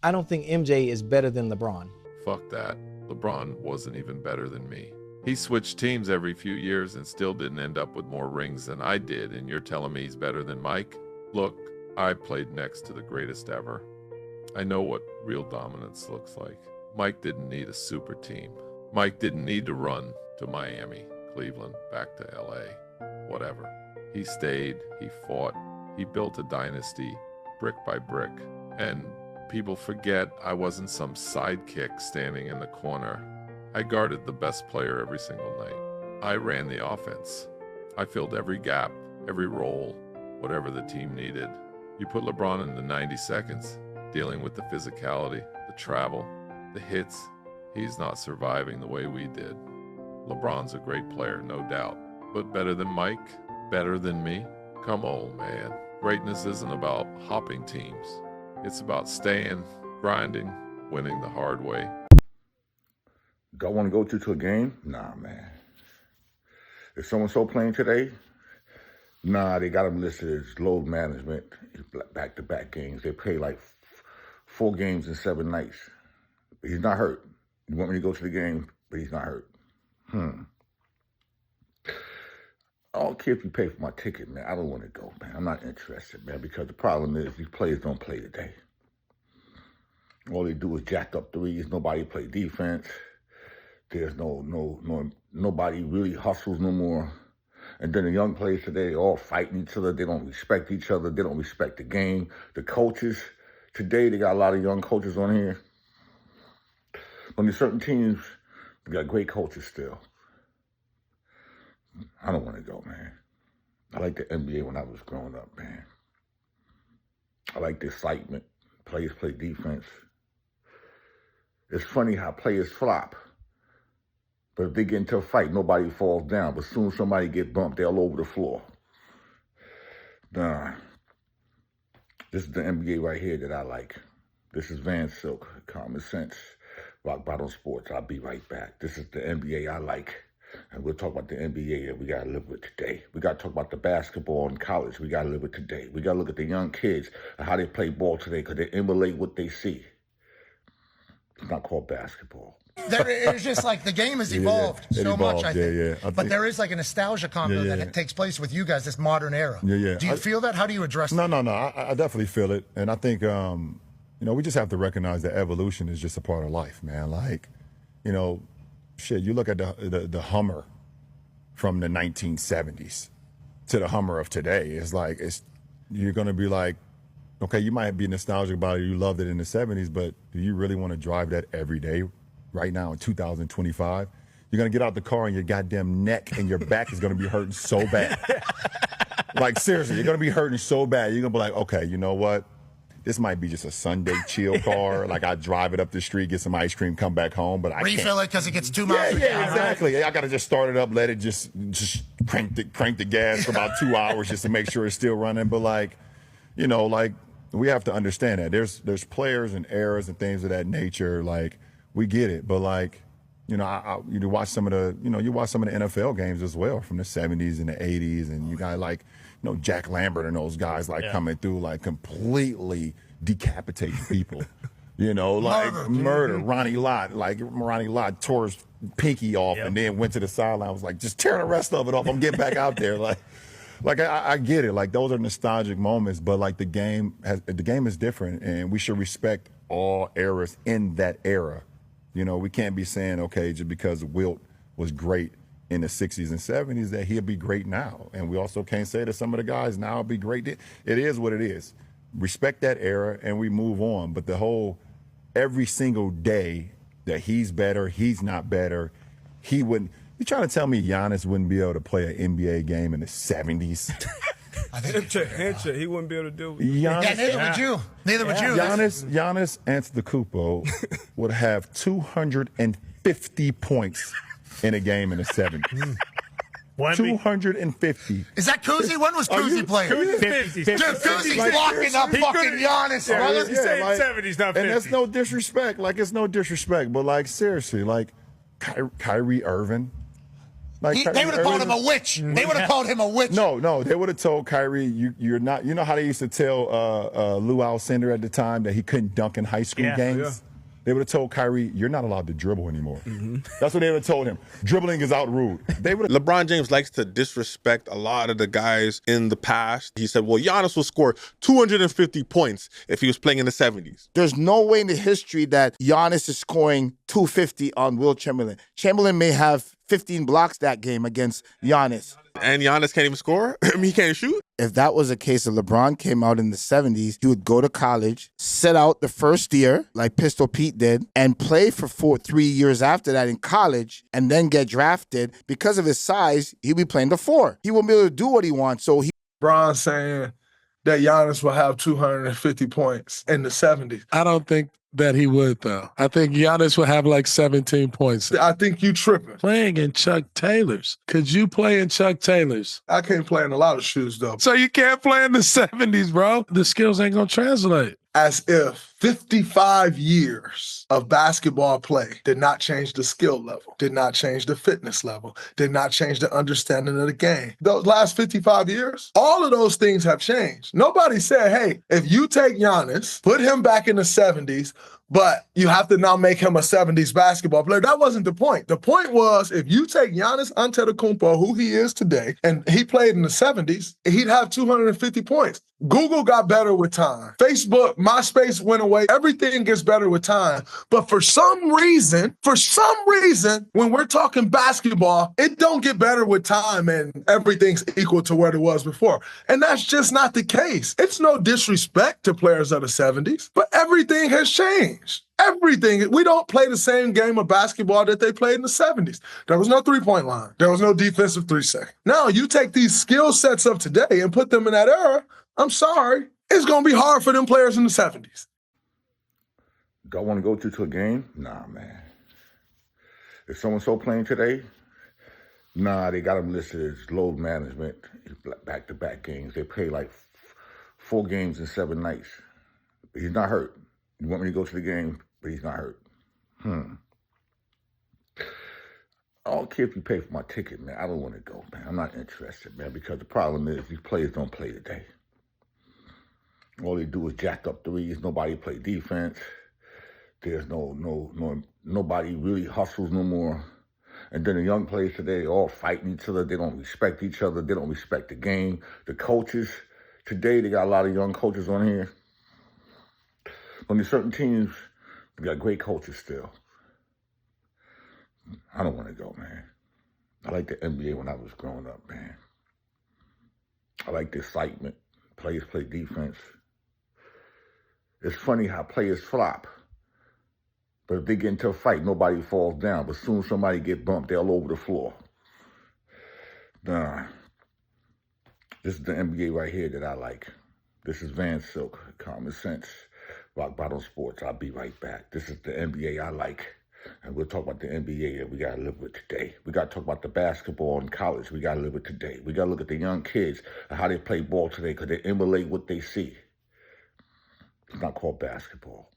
I don't think MJ is better than LeBron. Fuck that. LeBron wasn't even better than me. He switched teams every few years and still didn't end up with more rings than I did, and you're telling me he's better than Mike? Look, I played next to the greatest ever. I know what real dominance looks like. Mike didn't need a super team. Mike didn't need to run to Miami, Cleveland, back to LA, whatever. He stayed, he fought, he built a dynasty, brick by brick. And people forget I wasn't some sidekick standing in the corner. I guarded the best player every single night. I ran the offense. I filled every gap, every role, whatever the team needed. You put LeBron in the 90 seconds, dealing with the physicality, the travel, the hits. He's not surviving the way we did. LeBron's a great player, no doubt. But better than Mike? Better than me? Come on, man. Greatness isn't about hopping teams. It's about staying, grinding, winning the hard way. Do I want to go to a game? Nah, man. Is so-and-so playing today? Nah, they got him listed as load management, back-to-back games. They play like 4 games in 7 nights. But he's not hurt. You want me to go to the game, but he's not hurt. I don't care if you pay for my ticket, man. I don't want to go, man. I'm not interested, man, because the problem is these players don't play today. All they do is jack up threes. Nobody play defense. There's nobody really hustles no more. And then the young players today, all fighting each other. They don't respect each other. They don't respect the game. The coaches, today they got a lot of young coaches on here. On these certain teams, they got great coaches still. I don't want to go, man. I like the NBA when I was growing up, man. I like the excitement. Players play defense. It's funny how players flop. But if they get into a fight, nobody falls down. But soon as somebody gets bumped, they're all over the floor. Nah. This is the NBA right here that I like. This is Van Silk, Common Sense, Rock Bottom Sports. I'll be right back. This is the NBA I like. And we'll talk about the NBA that we got to live with today. We got to talk about the basketball in college. We got to live with today. We got to look at the young kids and how they play ball today because they emulate what they see. It's not called basketball. It's just like the game has evolved so much, I think. But there is like a nostalgia combo that takes place with you guys, this modern era. Do you feel that? How do you address that? No. I definitely feel it. And I think, we just have to recognize that evolution is just a part of life, man. Like, shit, you look at the Hummer from the 1970s to the Hummer of today. It's like, you're going to be like, okay, you might be nostalgic about it. You loved it in the 70s, but do you really want to drive that every day? Right now in 2025, you're going to get out the car and your goddamn neck and your back is going to be hurting so bad. Like, seriously, you're going to be hurting so bad. You're going to be like, okay, you know what? This might be just a Sunday chill car. Like, I drive it up the street, get some ice cream, come back home, but I can't. Refill it because it gets 2 miles. Yeah, exactly. I got to just start it up, let it just crank the gas for about 2 hours just to make sure it's still running. But we have to understand that there's players and eras and things of that nature. Like, we get it, but you watch some of the NFL games as well from the 70s and the 80s, and you got Jack Lambert and those guys coming through like completely decapitating people, murder. Ronnie Lott tore his pinky off and then went to the sideline. Was like, just tear the rest of it off. I'm getting back out there. I get it. Like, those are nostalgic moments, but like the game is different, and we should respect all eras in that era. We can't be saying, okay, just because Wilt was great in the 60s and 70s that he'll be great now. And we also can't say that some of the guys now will be great. It is what it is. Respect that era and we move on. But every single day that he's better, he's not better, he wouldn't. You trying to tell me Giannis wouldn't be able to play an NBA game in the 70s? I think Ncaa, he wouldn't be able to do it. Neither would you. Giannis Antetokounmpo would have 250 points in a game in the 70s. 250. Is that Kuzi? When was Kuzi playing? Kuzi's 50. Dude, Kuzi's locking up fucking Giannis, brother. He's saying 70s, not 50. And that's no disrespect. Like, it's no disrespect. But, like, seriously, like, Kyrie Irving, Like they would have called him a witch. They would have called him a witch. No, they would have told Kyrie, you're not. You know how they used to tell Lou Alcindor at the time that he couldn't dunk in high school games? Yeah. They would have told Kyrie, you're not allowed to dribble anymore. That's what they would have told him. Dribbling is out rude. LeBron James likes to disrespect a lot of the guys in the past. He said, well, Giannis will score 250 points if he was playing in the 70s. There's no way in the history that Giannis is scoring 250 on Will Chamberlain. Chamberlain may have 15 blocks that game against Giannis. And Giannis can't even score? I mean, he can't shoot? If that was the case, if LeBron came out in the 70s, he would go to college, sit out the first year, like Pistol Pete did, and play for 3 years after that in college, and then get drafted. Because of his size, he'd be playing the 4. He won't be able to do what he wants. So LeBron saying that Giannis will have 250 points in the 70s. I don't think that he would, though. I think Giannis would have like 17 points. I think you tripping. Playing in Chuck Taylors. Could you play in Chuck Taylors? I can't play in a lot of shoes, though. So you can't play in the 70s, bro? The skills ain't going to translate. As if 55 years of basketball play did not change the skill level, did not change the fitness level, did not change the understanding of the game. Those last 55 years, all of those things have changed. Nobody said, hey, if you take Giannis, put him back in the 70s, but you have to now make him a 70s basketball player. That wasn't the point. The point was, if you take Giannis Antetokounmpo, who he is today, and he played in the 70s, he'd have 250 points. Google got better with time. Facebook, MySpace went away. Everything gets better with time. But for some reason, when we're talking basketball, it don't get better with time and everything's equal to what it was before. And that's just not the case. It's no disrespect to players of the 70s, but everything has changed. Everything. We don't play the same game of basketball that they played in the 70s. There was no three-point line. There was no defensive 3-second. Now, you take these skill sets of today and put them in that era, I'm sorry, it's going to be hard for them players in the 70s. Do I want to go to a game? Nah, man. If so-and-so playing today, nah, they got him listed as load management, back-to-back games. They play like 4 games in 7 nights. But he's not hurt. You want me to go to the game, but he's not hurt. I don't care if you pay for my ticket, man. I don't want to go, man. I'm not interested, man, because the problem is these players don't play today. All they do is jack up threes. Nobody play defense. There's nobody really hustles no more. And then the young players today, all fighting each other. They don't respect each other. They don't respect the game. The coaches, today they got a lot of young coaches on here. On these certain teams, they got great coaches still. I don't want to go, man. I like the NBA when I was growing up, man. I like the excitement. Players play defense. It's funny how players flop. But if they get into a fight, nobody falls down. But soon as somebody get bumped, they're all over the floor. Nah. This is the NBA right here that I like. This is Van Silk, Common Sense, Rock Bottom Sports. I'll be right back. This is the NBA I like. And we'll talk about the NBA that we got to live with today. We got to talk about the basketball in college. We got to live with today. We got to look at the young kids and how they play ball today because they emulate what they see. It's not called basketball.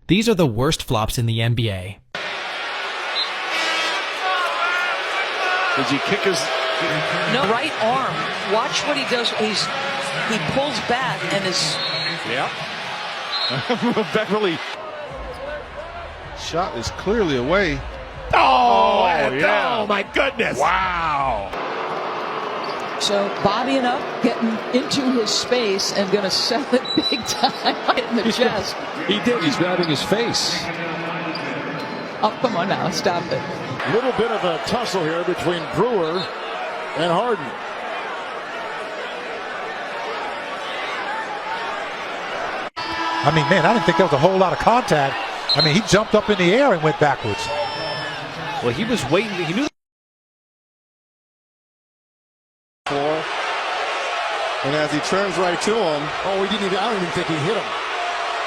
These are the worst flops in the NBA. Did he kick his... No, right arm. Watch what he does. He pulls back and is... Yeah. Beverly. Shot is clearly away. Oh, yeah. Oh, my goodness. Wow. So bobbing up, getting into his space, and going to sell it big time right in the chest. He did. He's grabbing his face. Oh, come on now. Stop it. Little bit of a tussle here between Brewer and Harden. I mean, man, I didn't think there was a whole lot of contact. I mean, he jumped up in the air and went backwards. Well, he was waiting. He knew. And as he turns right to him, I don't even think he hit him.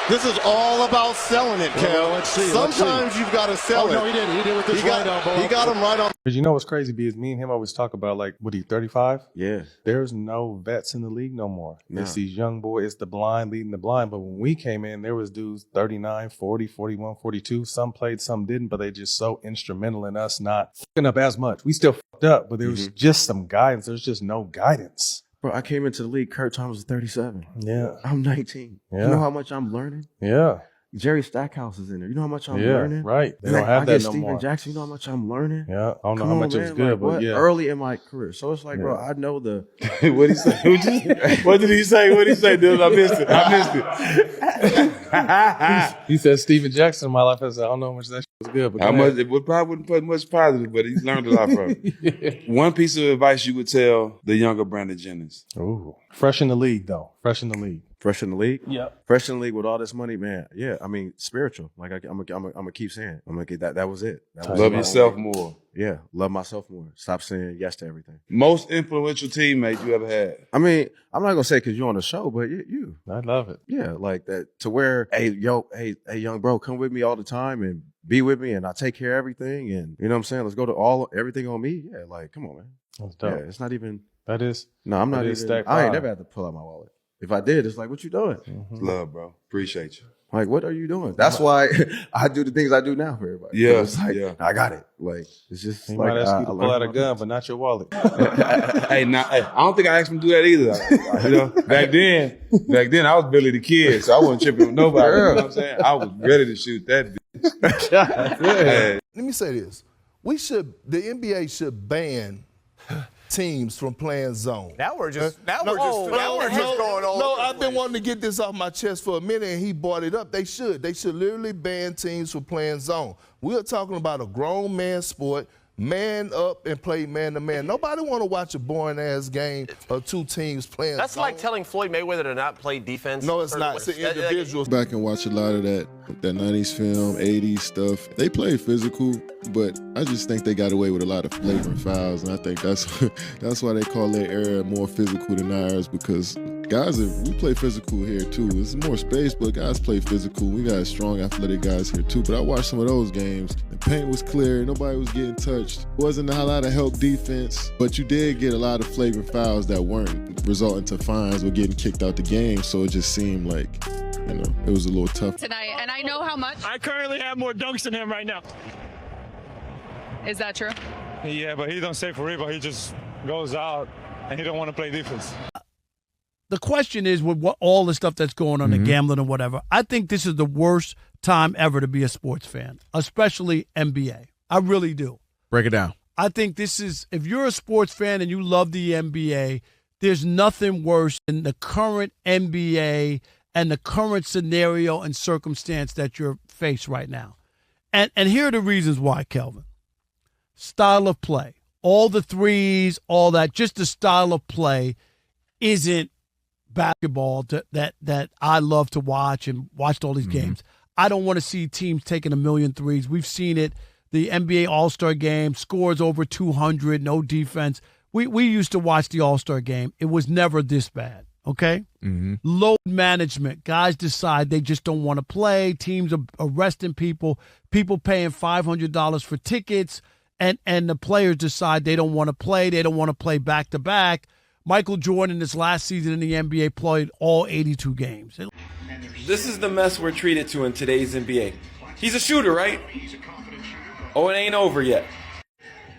This is all about selling it, Kel. Well, let's see. Sometimes you've got to sell it. No, he did. He did with this right elbow. He got him right on. Because you know what's crazy, B, is me and him always talk about, like, what, he 35? Yeah. There's no vets in the league no more. No. It's these young boys, it's the blind leading the blind. But when we came in, there was dudes 39, 40, 41, 42. Some played, some didn't, but they just so instrumental in us not fucking up as much. We still fucked up, but there was just some guidance. There's just no guidance. Bro, I came into the league, Kurt Thomas was 37. Yeah. I'm 19. Yeah. You know how much I'm learning? Yeah. Jerry Stackhouse is in there. You know how much I'm learning? Right. They don't have I that get no Steven more. Jackson. You know how much I'm learning? Yeah. I don't know Come how on, much it was man. good, Like, but what? yeah. Early in my career. So it's like, bro, I know the... What did he say? What did he say, dude? I missed it. He said Steven Jackson in my life. I said, I don't know how much that shit was good. But How much? It probably wouldn't put much positive, but he's learned a lot from it. One piece of advice you would tell the younger Brandon Jennings. Ooh. Fresh in the league, though. Fresh in the league. Fresh in the league? Yep. Fresh in the league with all this money, man. Yeah, I mean, spiritual. Like, I'm gonna keep saying. I'm gonna get that. That was it. That was Love yourself more. Yeah, love myself more. Stop saying yes to everything. Most influential teammate you ever had? I mean, I'm not gonna say because you're on the show, but you. I love it. Yeah, like that to where, hey, young bro, come with me all the time and be with me, and I take care of everything, and you know what I'm saying. Let's go to everything on me. Yeah, like come on, man. That's dope. Yeah, it's not even. That is. No, I'm not that even. is stacked I ain't five. never had to pull out my wallet. If I did, it's like, what you doing? Love, bro. Appreciate you. Like, what are you doing? That's why I do the things I do now for everybody. Yeah, it's like, yeah. I got it. Like, it's just He like might ask you to pull out a my gun, but not your wallet. Hey, I don't think I asked him to do that either. You know, back then I was Billy the Kid, so I wasn't tripping with nobody. You know what I'm saying? I was ready to shoot that bitch. Hey. Let me say this. The NBA should ban teams from playing zone. Now we're just going on. No, I've been wanting to get this off my chest for a minute, and he brought it up. They should literally ban teams from playing zone. We're talking about a grown man sport. Man up and play man to man. Nobody want to watch a boring ass game of two teams playing. That's like telling Floyd Mayweather to not play defense. No, it's not. It's the individuals. Back and watch a lot of that 90s film, 80s stuff. They play physical, but I just think they got away with a lot of flagrant fouls, and I think that's why they call their era more physical than ours, because guys, we play physical here too. It's more space, but guys play physical. We got strong, athletic guys here too. But I watched some of those games. The paint was clear. Nobody was getting touched. Wasn't a lot of help defense, but you did get a lot of flagrant fouls that weren't resulting to fines or getting kicked out the game. So it just seemed like, it was a little tough tonight, and I know how much. I currently have more dunks than him right now. Is that true? Yeah, but he don't stay for rebound. He just goes out, and he don't want to play defense. The question is, with all the stuff that's going on, the gambling and whatever, I think this is the worst time ever to be a sports fan, especially NBA. I really do. Break it down. I think this is, if you're a sports fan and you love the NBA, there's nothing worse than the current NBA and the current scenario and circumstance that you're faced right now. And here are the reasons why, Kelvin. Style of play. All the threes, all that, just the style of play isn't basketball that I love to watch and watched all these games. I don't want to see teams taking a million threes. We've seen it. The NBA All-Star Game, scores over 200, no defense. We used to watch the All-Star Game. It was never this bad, okay? Load management. Guys decide they just don't want to play. Teams are arresting people paying $500 for tickets, and the players decide they don't want to play. They don't want to play back-to-back. Michael Jordan, this last season in the NBA, played all 82 games. This is the mess we're treated to in today's NBA. He's a shooter, right? Oh, it ain't over yet.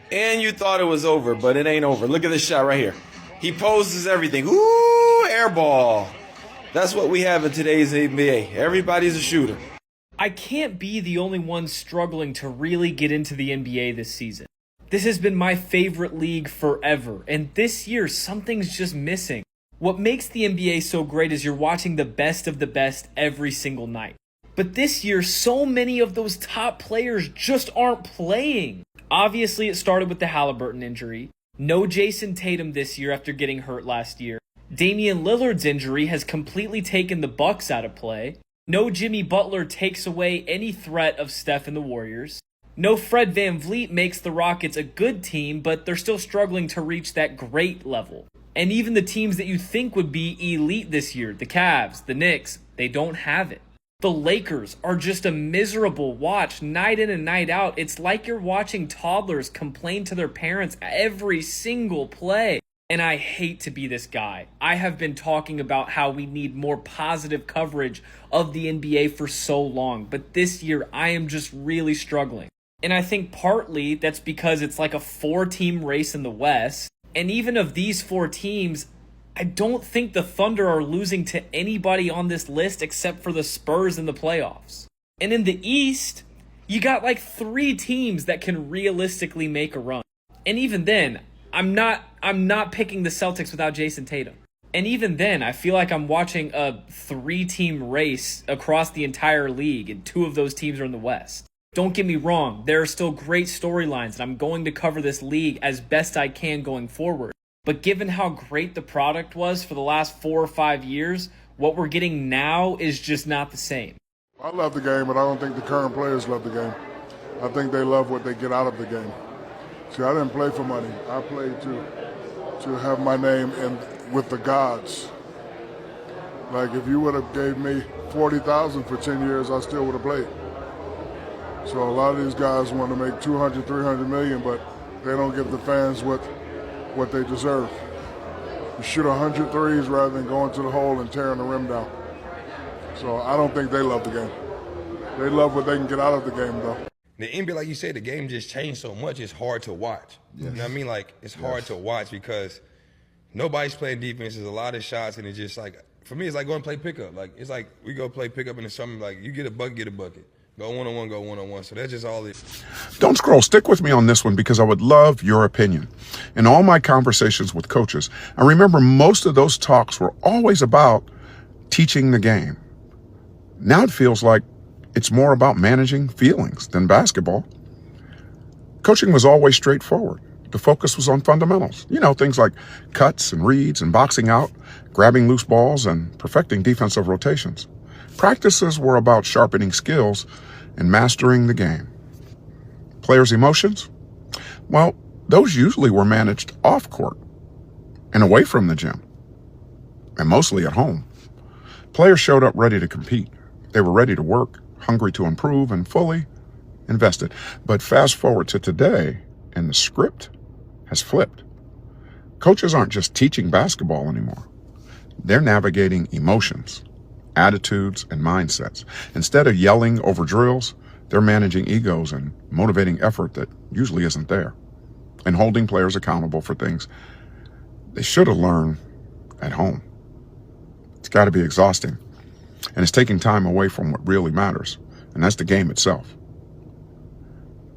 And you thought it was over, but it ain't over. Look at this shot right here. He poses everything. Ooh, air ball. That's what we have in today's NBA. Everybody's a shooter. I can't be the only one struggling to really get into the NBA this season. This has been my favorite league forever, and this year something's just missing. What makes the NBA so great is you're watching the best of the best every single night. But this year, so many of those top players just aren't playing. Obviously, it started with the Halliburton injury. No Jason Tatum this year after getting hurt last year. Damian Lillard's injury has completely taken the Bucks out of play. No Jimmy Butler takes away any threat of Steph and the Warriors. No Fred VanVleet makes the Rockets a good team, but they're still struggling to reach that great level. And even the teams that you think would be elite this year, the Cavs, the Knicks, they don't have it. The Lakers are just a miserable watch night in and night out. It's like you're watching toddlers complain to their parents every single play. And I hate to be this guy. I have been talking about how we need more positive coverage of the NBA for so long, but this year I am just really struggling. And I think partly that's because it's like a 4-team race in the West. And even of these 4 teams, I don't think the Thunder are losing to anybody on this list except for the Spurs in the playoffs. And in the East, you got like 3 teams that can realistically make a run. And even then, I'm not picking the Celtics without Jason Tatum. And even then, I feel like I'm watching a 3-team race across the entire league, and 2 of those teams are in the West. Don't get me wrong, there are still great storylines, and I'm going to cover this league as best I can going forward. But given how great the product was for the last 4 or 5 years, what we're getting now is just not the same. I love the game, but I don't think the current players love the game. I think they love what they get out of the game. See, I didn't play for money. I played to have my name with the gods. Like, if you would have gave me $40,000 for 10 years, I still would have played. So a lot of these guys want to make 200, 300 million, but they don't give the fans what they deserve. You shoot 100 threes rather than going to the hole and tearing the rim down. So I don't think they love the game. They love what they can get out of the game, though. The NBA, like you said, the game just changed so much, it's hard to watch. Yes. You know what I mean? Like, it's hard to watch because nobody's playing defense. There's a lot of shots, and it's just like, for me, it's like going to play pickup. Like, it's like we go play pickup in the summer. Like, you get a bucket, get a bucket. Go one-on-one, go one-on-one. So that's just all it is. Don't scroll. Stick with me on this one because I would love your opinion. In all my conversations with coaches, I remember most of those talks were always about teaching the game. Now it feels like it's more about managing feelings than basketball. Coaching was always straightforward. The focus was on fundamentals. You know, things like cuts and reads and boxing out, grabbing loose balls and perfecting defensive rotations. Practices were about sharpening skills and mastering the game. Players' emotions? Well, those usually were managed off court and away from the gym, and mostly at home. Players showed up ready to compete. They were ready to work, hungry to improve, and fully invested. But fast forward to today, and the script has flipped. Coaches aren't just teaching basketball anymore. They're navigating emotions, attitudes, and mindsets. Instead of yelling over drills, they're managing egos and motivating effort that usually isn't there, and holding players accountable for things they should have learned at home. It's got to be exhausting, and it's taking time away from what really matters, and that's the game itself.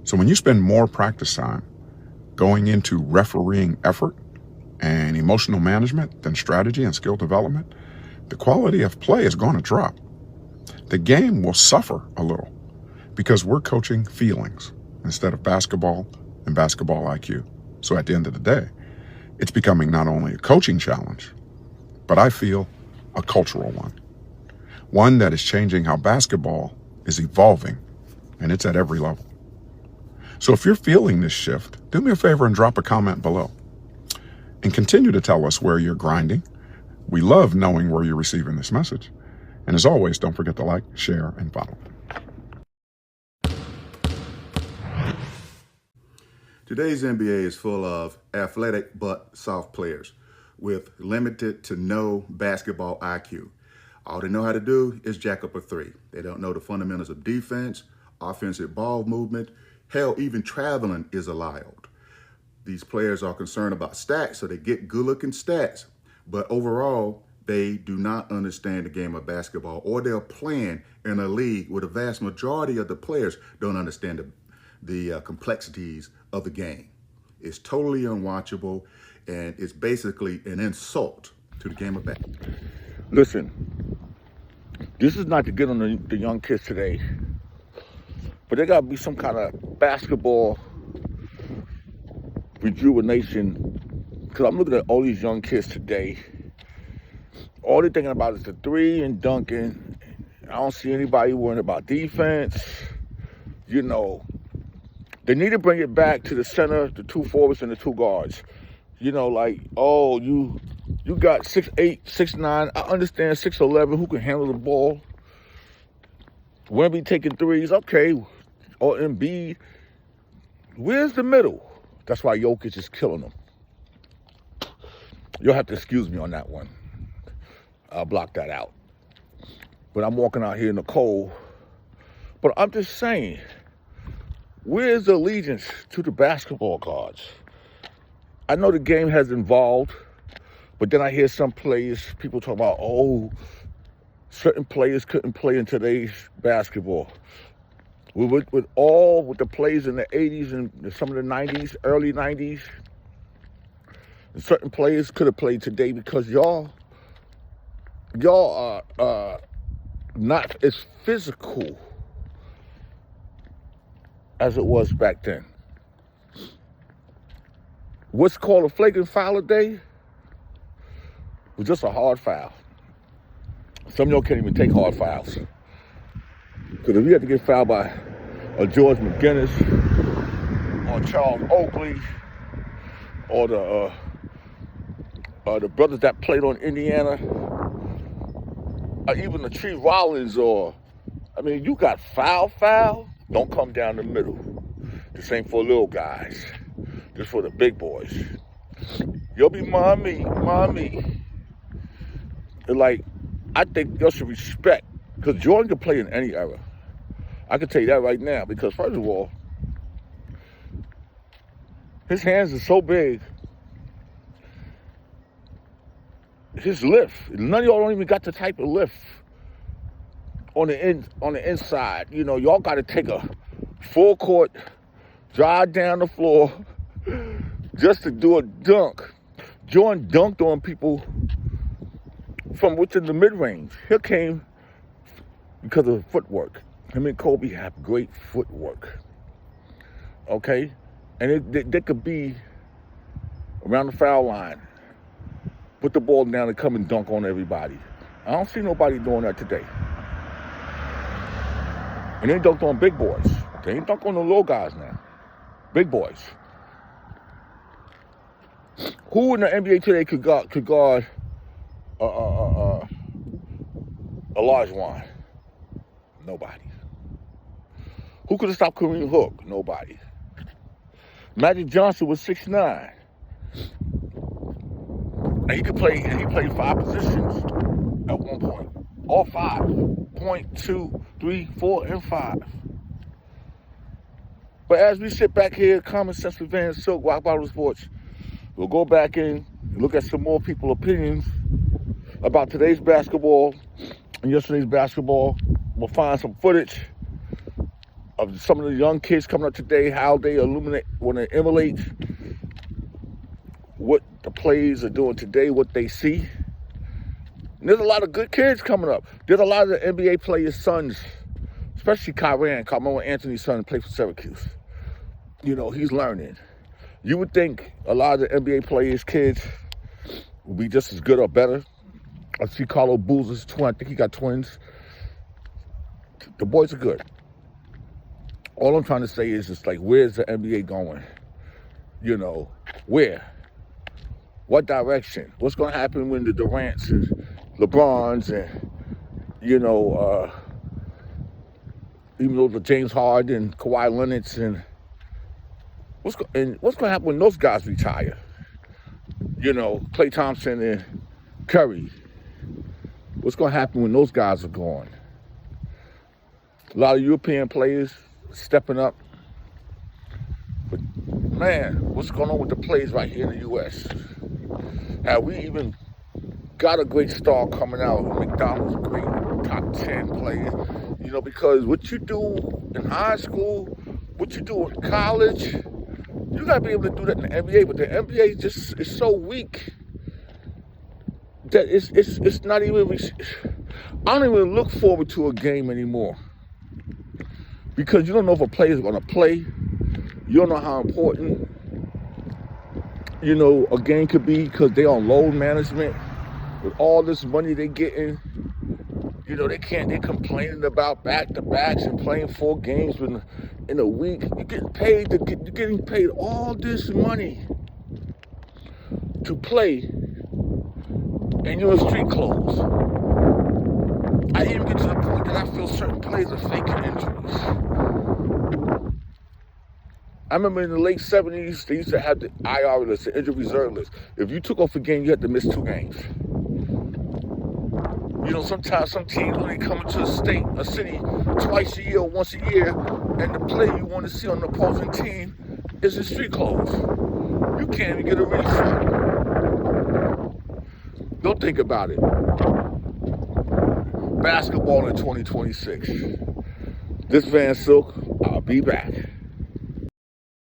So when you spend more practice time going into refereeing effort and emotional management than strategy and skill development, the quality of play is going to drop. The game will suffer a little because we're coaching feelings instead of basketball and basketball IQ. So at the end of the day, it's becoming not only a coaching challenge, but I feel a cultural one that is changing how basketball is evolving, and it's at every level. So if you're feeling this shift, do me a favor and drop a comment below. And continue to tell us where you're grinding. We love knowing where you're receiving this message. And as always, don't forget to like, share, and follow. Today's NBA is full of athletic but soft players with limited to no basketball IQ. All they know how to do is jack up a three. They don't know the fundamentals of defense, offensive ball movement. Hell, even traveling is allowed. These players are concerned about stats, so they get good-looking stats. But overall, they do not understand the game of basketball, or they're playing in a league where the vast majority of the players don't understand the complexities of the game. It's totally unwatchable, and it's basically an insult to the game of basketball. Listen, this is not to get on the young kids today, but there got to be some kind of basketball rejuvenation, because I'm looking at all these young kids today. All they're thinking about is the three and dunking. I don't see anybody worrying about defense. You know, they need to bring it back to the center, the two forwards and the two guards. You know, like, oh, you got 6'8", 6'9". I understand 6'11", who can handle the ball. Wemby taking threes, okay, or Embiid. Where's the middle? That's why Jokic is killing them. You'll have to excuse me on that one. I'll block that out. But I'm walking out here in the cold. But I'm just saying, where's the allegiance to the basketball gods? I know the game has evolved, but then I hear some players, people talk about, oh, certain players couldn't play in today's basketball. With the plays in the 80s and some of the 90s, early 90s, and certain players could have played today because y'all are not as physical as it was back then. What's called a flagrant foul today was just a hard foul. Some of y'all can't even take hard fouls. Because if you had to get fouled by a George McGinnis or Charles Oakley or the brothers that played on Indiana, or even the Tree Rollins, you got foul, don't come down the middle. This ain't for little guys. This for the big boys. You'll be mommy. Like, I think y'all should respect, because Jordan can play in any era. I can tell you that right now, because first of all, his hands are so big. His lift, none of y'all don't even got the type of lift on the inside. You know, y'all got to take a full court, drive down the floor just to do a dunk. Jordan dunked on people from within the mid-range. He came because of footwork. Him and Kobe have great footwork. Okay? And they could be around the foul line, put the ball down and come and dunk on everybody. I don't see nobody doing that today. And they dunked on big boys. They ain't dunk on the little guys now. Big boys. Who in the NBA today could guard a large one? Nobody. Who could have stopped Kareem Hook? Nobody. Magic Johnson was 6'9". And he played 5 positions at one point. All 5. Point, 2, 3, 4, and 5. But as we sit back here, Common Sense with Van Silk, Rock Bottle Sports, we'll go back in and look at some more people's opinions about today's basketball and yesterday's basketball. We'll find some footage of some of the young kids coming up today, how they emulate what the players are doing today, what they see. And there's a lot of good kids coming up. There's a lot of the NBA players' sons, especially Carmelo Anthony's son, played for Syracuse. You know, he's learning. You would think a lot of the NBA players' kids will be just as good or better. I see Carlo Boozer's twin. I think he got twins. The boys are good. All I'm trying to say is just like, where's the NBA going? You know, where? What direction? What's going to happen when the Durants and LeBrons and, you know, even though the James Harden, Kawhi Leonard, and what's going to happen when those guys retire? You know, Klay Thompson and Curry. What's going to happen when those guys are gone? A lot of European players stepping up. But, man, what's going on with the players right here in the U.S.? Have we even got a great star coming out? McDonald's a great top 10 player. You know, because what you do in high school, what you do in college, you got to be able to do that in the NBA. But the NBA just is so weak that it's not even... I don't even look forward to a game anymore. Because you don't know if a player is going to play. You don't know how important, you know, a game could be because they're on load management. With all this money they're getting, you know, they're complaining about back-to-backs and playing 4 games in a week. You're getting paid all this money to play, and you're in street clothes. I even get to the point that I feel certain players are faking injuries. I remember in the late 70s, they used to have the IR list, the injury reserve list. If you took off a game, you had to miss 2 games. You know, sometimes some teams only come into a city twice a year or once a year, and the player you want to see on the opposing team is in street clothes. You can't even get a refund. Don't think about it. Basketball in 2026. This Van Silk, I'll be back.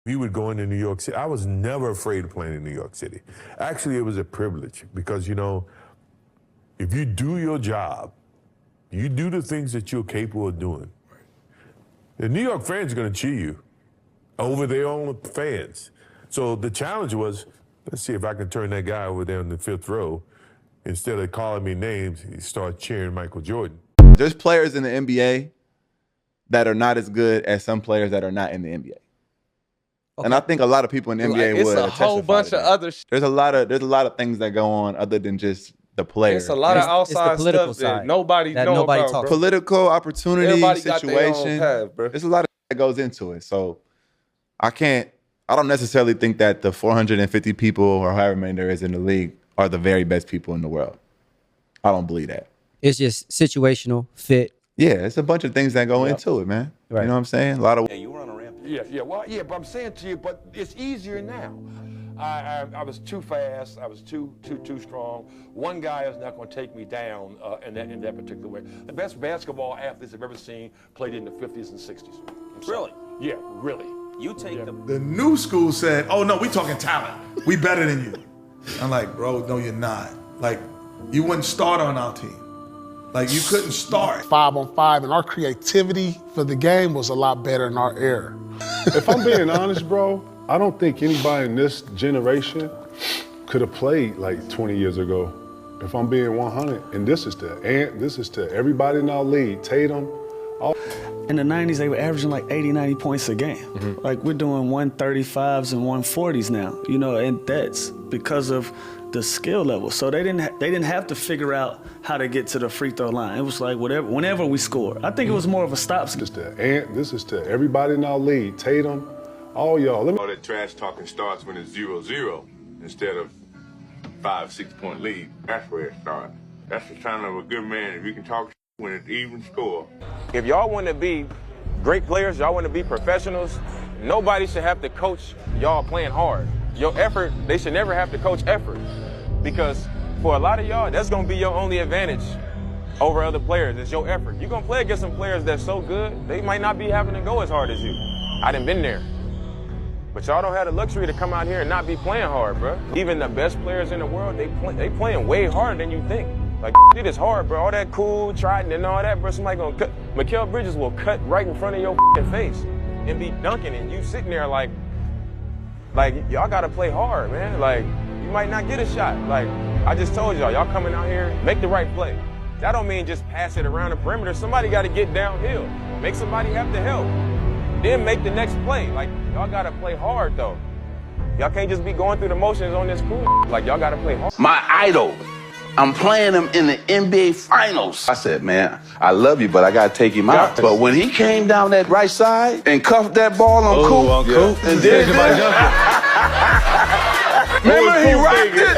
We would go into New York City. I was never afraid of playing in New York City. Actually, it was a privilege because, you know, if you do your job, you do the things that you're capable of doing, the New York fans are going to cheer you over their own fans. So the challenge was, let's see if I can turn that guy over there in the 5th row. Instead of calling me names, he started cheering Michael Jordan. There's players in the NBA that are not as good as some players that are not in the NBA. Okay. And I think a lot of people in the NBA would. It's a whole bunch of other shit. There's a lot of things that go on other than just the players. It's a lot of outside stuff that nobody know about, bro. Political opportunity, Everybody situation. got their own path, bro. There's a lot of that goes into it. So I don't necessarily think that the 450 people or however many there is in the league are the very best people in the world. I don't believe that. It's just situational, fit. Yeah, it's a bunch of things that go into it, man. Right. You know what I'm saying? A lot of. Yeah, you were on a rampage. Yeah, but I'm saying to you, but it's easier now. I was too fast. I was too strong. One guy is not going to take me down in that particular way. The best basketball athletes I've ever seen played in the 50s and 60s. Really? Yeah, really. You take them. The new school said, "Oh no, we talking talent. We better than you." I'm like, bro, no, you're not. Like, you wouldn't start on our team. Like, you couldn't start. 5-on-5, and our creativity for the game was a lot better in our era. If I'm being honest, bro, I don't think anybody in this generation could have played like 20 years ago. If I'm being 100, and this is to everybody in our league, Tatum. In the 90s, they were averaging like 80, 90 points a game. Mm-hmm. Like, we're doing 135s and 140s now, you know, and that's because of the skill level. So they didn't have to figure out how to get to the free throw line. It was like whenever we score. I think it was more of a stop. This is to everybody in our league, Tatum, all y'all. All that trash talking starts when it's 0-0 instead of 5-6 point lead. That's where it starts. That's the sign of a good man. If you can talk when it's even score. If y'all want to be great players, y'all want to be professionals, nobody should have to coach y'all playing hard. Your effort, they should never have to coach effort. Because for a lot of y'all, that's going to be your only advantage over other players. It's your effort. You're going to play against some players that's so good, they might not be having to go as hard as you. I done been there. But y'all don't have the luxury to come out here and not be playing hard, bro. Even the best players in the world, they playing way harder than you think. Like, it is hard, bro. All that cool, Trident and all that, bro. Somebody gonna cut. Mikal Bridges will cut right in front of your face and be dunking, and you sitting there like y'all gotta play hard, man. Like, you might not get a shot. Like, I just told y'all coming out here, make the right play. That don't mean just pass it around the perimeter. Somebody gotta get downhill. Make somebody have to help. Then make the next play. Like, y'all gotta play hard, though. Y'all can't just be going through the motions on this cool. Like, y'all gotta play hard. My idol. I'm playing him in the NBA Finals. I said, man, I love you, but I got to take him out. But when he came down that right side and cuffed that ball on Coop, and did remember he rocked it?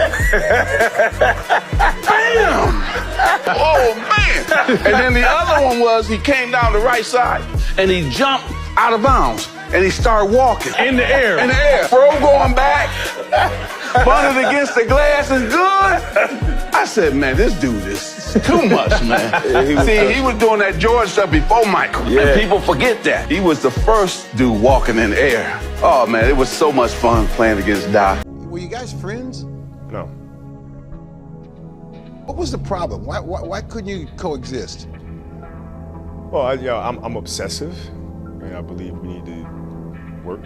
Bam! Oh, man. And then the other one was he came down the right side and he jumped out of bounds. And he started walking. In the air. In the air. Bro going back. Bunted against the glass is good. I said, man, this dude is too much, man. See, he was doing that George stuff before Michael. Yeah. And people forget that. He was the first dude walking in the air. Oh, man, it was so much fun playing against Doc. Were you guys friends? No. What was the problem? Why couldn't you coexist? Well, I'm obsessive, and I believe we need to work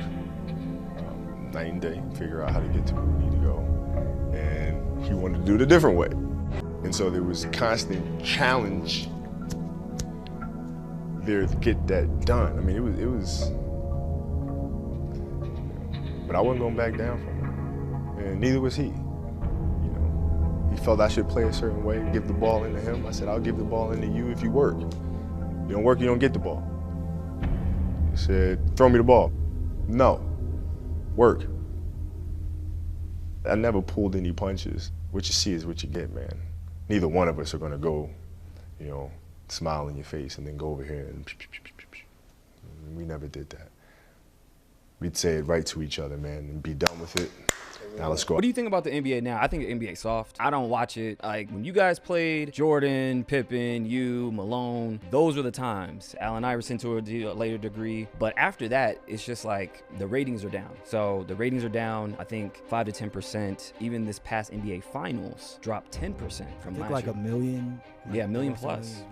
night and day, figure out how to get to where we need to go. And he wanted to do it a different way. And so there was constant challenge there to get that done. I mean, it was, but I wasn't going back down from him. And neither was he. You know, he felt I should play a certain way, give the ball into him. I said, I'll give the ball into you if you work. You don't work, you don't get the ball. He said, throw me the ball. No, work. I never pulled any punches. What you see is what you get, man. Neither one of us are gonna go, you know, smile in your face and then go over here and we never did that. We'd say it right to each other, man, and be done with it. Now let's go. What do you think about the NBA now? I think the NBA soft. I don't watch it. Like, when you guys played, Jordan, Pippen, you, Malone, those were the times. Allen Iverson to a later degree. But after that, it's just like the ratings are down. So the ratings are down, I think, 5 to 10%. Even this past NBA Finals dropped 10% from last year. Like a million? Yeah, a million plus.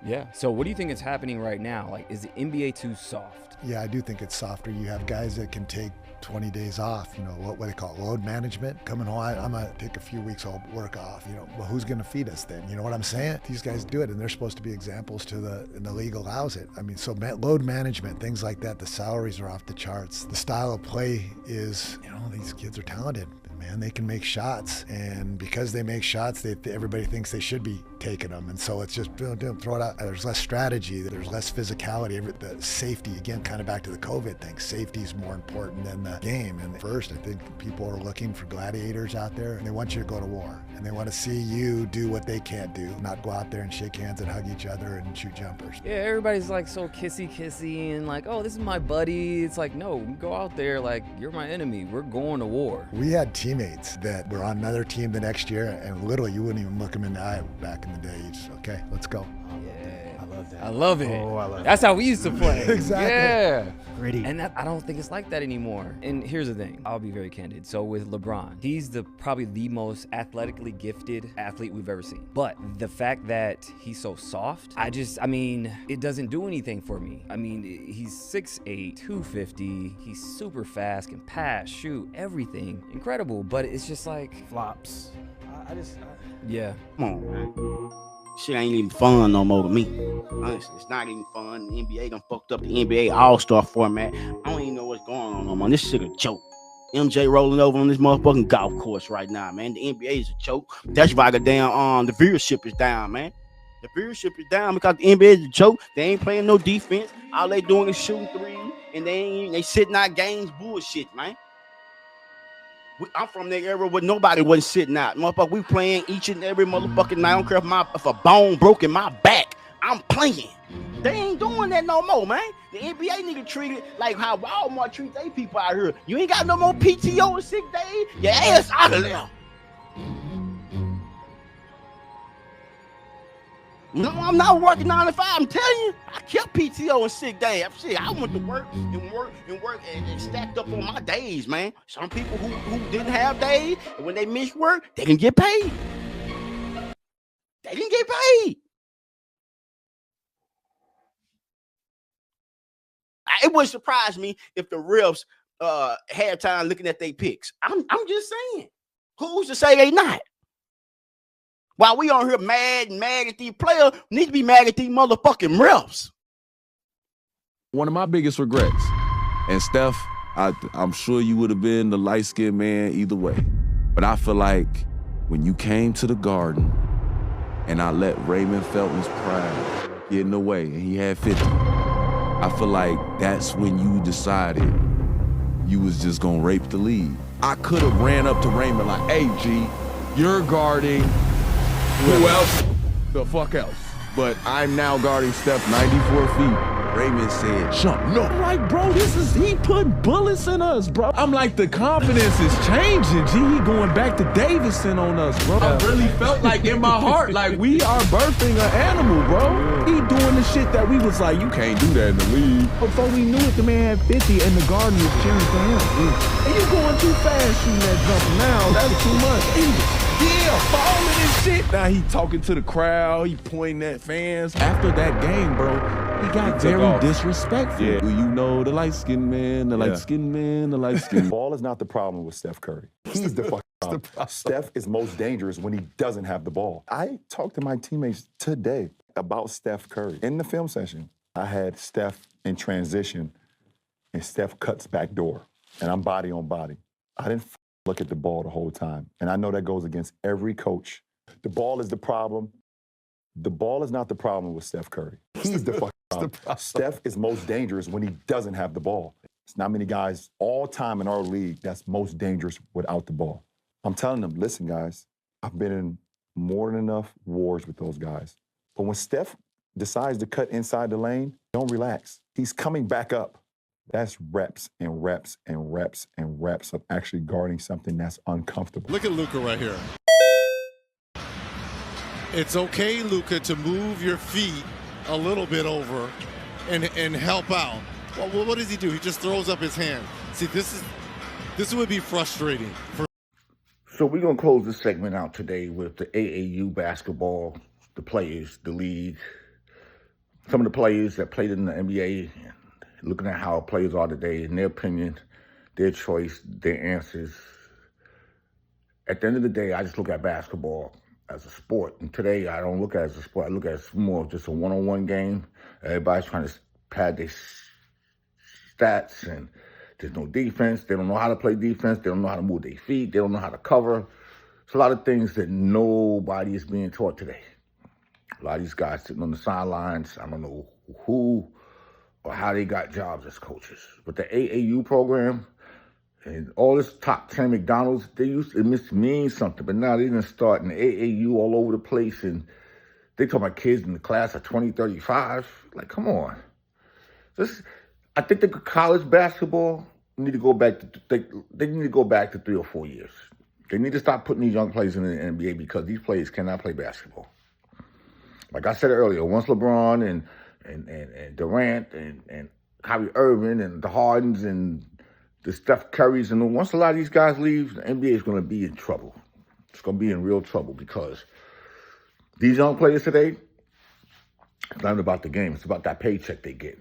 Yeah. So what do you think is happening right now? Like, is the NBA too soft? Yeah, I do think it's softer. You have guys that can take 20 days off, you know, what they call it, load management. Coming home, I'm gonna take a few weeks of work off, you know, well, who's gonna feed us then? You know what I'm saying? These guys do it, and they're supposed to be examples and the league allows it. I mean, so load management, things like that, the salaries are off the charts. The style of play is, you know, these kids are talented. Man, they can make shots, and because they make shots, everybody thinks they should be taking them, and so it's just throw it out. There's less strategy, there's less physicality, the safety, again, kind of back to the COVID thing. Safety is more important than the game. And first, I think people are looking for gladiators out there, and they want you to go to war, and they want to see you do what they can't do, not go out there and shake hands and hug each other and shoot jumpers. Yeah, everybody's like so kissy and like, oh, this is my buddy. It's like, no, go out there like you're my enemy. We're going to war. We had teammates that were on another team the next year, and literally you wouldn't even look them in the eye back in the day. You just, okay, let's go. Yeah, I love that. I love it. Oh, I love That's it. how we used to play. Exactly. Yeah. Gritty. And I don't think it's like that anymore. And here's the thing. I'll be very candid. So with LeBron, he's probably the most athletically gifted athlete we've ever seen. But the fact that he's so soft, I mean, it doesn't do anything for me. I mean, he's 6'8", 250. He's super fast, can pass, shoot, everything. Incredible. But it's just like flops. Yeah. Come on, man. Shit ain't even fun no more to me. Honestly, it's not even fun. The NBA done fucked up the NBA All-Star format. I don't even know what's going on no more. This shit a joke. MJ rolling over on this motherfucking golf course right now, man. The NBA is a joke. That's why the viewership is down, man. The viewership is down because the NBA is a joke. They ain't playing no defense. All they doing is shooting threes, and they sitting out games bullshit, man. I'm from that era where nobody wasn't sitting out. Motherfucker, we playing each and every motherfucking night. I don't care if a bone broke in my back. I'm playing. They ain't doing that no more, man. The NBA nigga treated like how Walmart treat they people out here. You ain't got no more PTO and sick days. Your ass out of there. No, I'm not working 9 to 5. I'm telling you, I kept PTO and sick days. Shit, I went to work and stacked up on my days, man. Some people who didn't have days, and when they miss work, they can get paid. They didn't get paid. It wouldn't surprise me if the refs had time looking at their picks. I'm just saying. Who's to say they not? While we on here mad at these players, need to be mad at these motherfucking refs. One of my biggest regrets, and Steph, I'm sure you would have been the light-skinned man either way, but I feel like when you came to the Garden and I let Raymond Felton's pride get in the way and he had 50, I feel like that's when you decided you was just gonna rape the league. I could have ran up to Raymond like, hey, G, you're guarding who else? The fuck else? But I'm now guarding Steph 94 feet. Raymond said, jump. No, I'm like, bro, he put bullets in us, bro. I'm like, the confidence is changing, G. He going back to Davidson on us, bro. I really felt like in my heart, like we are birthing an animal, bro. He doing the shit that we was like, you can't do that in the league. Before we knew it, the man had 50 and the Garden was cheering for him. And you going too fast shooting that jumper now. That's too much. Yeah, falling and shit. Now he talking to the crowd. He pointing at fans. After that game, bro, he got very disrespectful. Yeah. You know, the light-skinned man, the light-skinned man, the light-skinned. Ball is not the problem with Steph Curry. He's the fucking problem. Steph is most dangerous when he doesn't have the ball. I talked to my teammates today about Steph Curry. In the film session, I had Steph in transition, and Steph cuts back door, and I'm body on body. I didn't look at the ball the whole time. And I know that goes against every coach The ball is the problem. The ball is not the problem with Steph Curry. He's the fucking problem. Steph is most dangerous when he doesn't have the ball. There's not many guys all time in our league that's most dangerous without the ball. I'm telling them, listen, guys, I've been in more than enough wars with those guys. But when Steph decides to cut inside the lane, don't relax. He's coming back up. That's reps and reps and reps and reps of actually guarding something that's uncomfortable. Look at Luka right here. It's okay, Luka, to move your feet a little bit over and help out. Well, what does he do? He just throws up his hand. See, this would be frustrating. So we're going to close this segment out today with the AAU basketball, the players, the league, some of the players that played in the NBA, looking at how players are today, in their opinion, their choice, their answers. At the end of the day, I just look at basketball as a sport. And today, I don't look at it as a sport. I look at it as more of just a one-on-one game. Everybody's trying to pad their stats, and there's no defense. They don't know how to play defense. They don't know how to move their feet. They don't know how to cover. It's a lot of things that nobody is being taught today. A lot of these guys sitting on the sidelines, I don't know who or how they got jobs as coaches. But the AAU program and all this top 10 McDonald's, it means something. But now they're going to start in the AAU all over the place, and they talk about kids in the class of 2035. Like, come on. I think the college basketball need to go back to they need to go back to 3 or 4 years. They need to stop putting these young players in the NBA because these players cannot play basketball. Like I said earlier, once LeBron and Durant and Kyrie Irving and the Hardens and the Steph Currys, and once a lot of these guys leave, the NBA is going to be in trouble. It's going to be in real trouble because these young players today, it's not about the game. It's about that paycheck they get.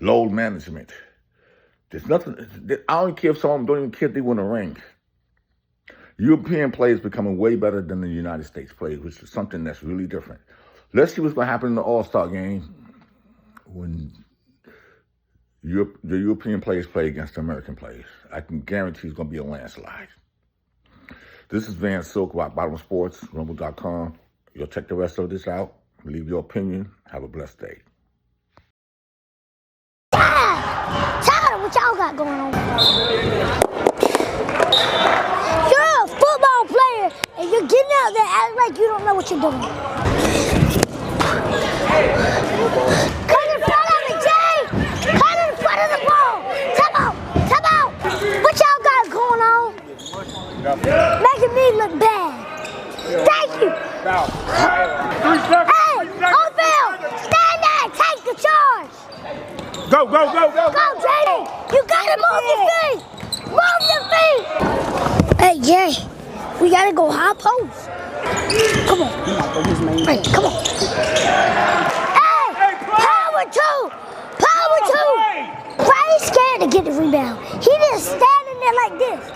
Load management. There's nothing. I don't care if someone don't even care if they win a ring. European players becoming way better than the United States players, which is something that's really different. Let's see what's going to happen in the All-Star game when the European players play against the American players. I can guarantee it's going to be a landslide. This is Van Silk about Bottom Sports, Rumble.com. You'll check the rest of this out. Leave your opinion. Have a blessed day. Tired of what y'all got going on. You're a football player, and you're getting out there acting like you don't know what you're doing. Cut in front of it, Jay! Cut in front of the ball! Come out! Come out! What y'all got going on? Making me look bad. Thank you! Hey! Oldfield! Stand there! Take the charge! Go, go, go, go! Go, Jay! You gotta move your feet! Move your feet! Hey, Jay, we gotta go high post. Come on. Hey, come on. Hey, power two! Power two! Why he scared to get the rebound? He just standing there like this.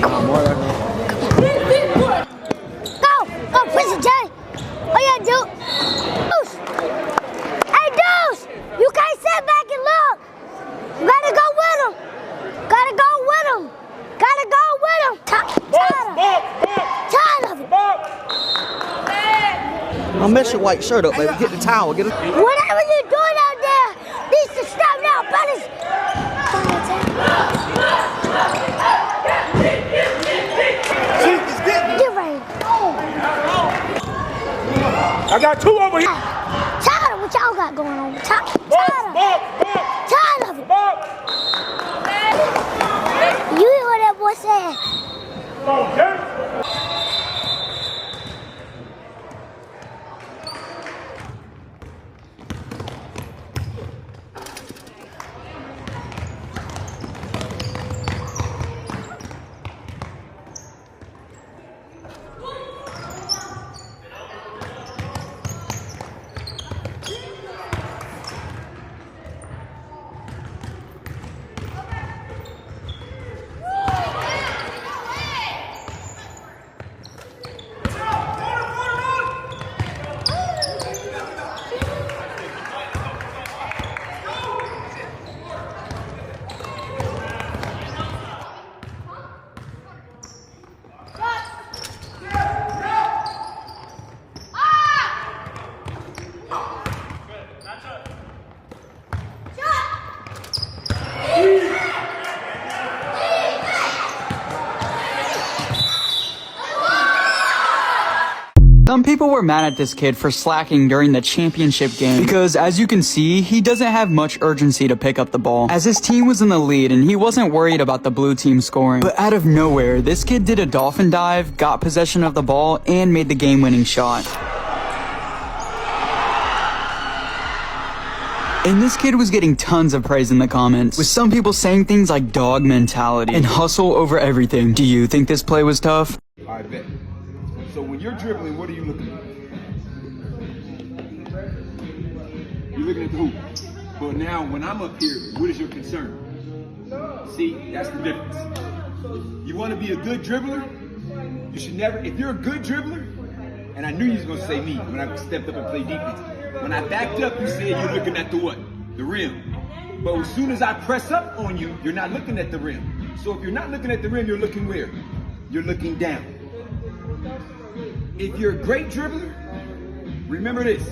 Come on, boy. Go, push it, Jay. Oh, yeah, dude. Deuce. Hey, Deuce, you can't sit back and look. You gotta go with him. Gotta go with him. Gotta go with him. Tired of it. I'll mess your white shirt up, baby. Get the towel. Get it. Whatever you're doing out there needs to stop now, buddies. Get ready. I got two over here. Tired of what y'all got going on. Tired of it. Tired of it. You hear what that boy said? Some people were mad at this kid for slacking during the championship game because, as you can see, he doesn't have much urgency to pick up the ball, as his team was in the lead and he wasn't worried about the blue team scoring. But out of nowhere, this kid did a dolphin dive, got possession of the ball, and made the game-winning shot. And this kid was getting tons of praise in the comments, with some people saying things like dog mentality and hustle over everything. Do you think this play was tough? I bet. So when you're dribbling, what are you looking at? You're looking at the hoop. But now when I'm up here, what is your concern? See, that's the difference. You want to be a good dribbler? You should never, if you're a good dribbler, and I knew you was going to say me when I stepped up and played defense. When I backed up, you said you're looking at the what? The rim. But as soon as I press up on you, you're not looking at the rim. So if you're not looking at the rim, you're looking where? You're looking down. If you're a great dribbler, remember this.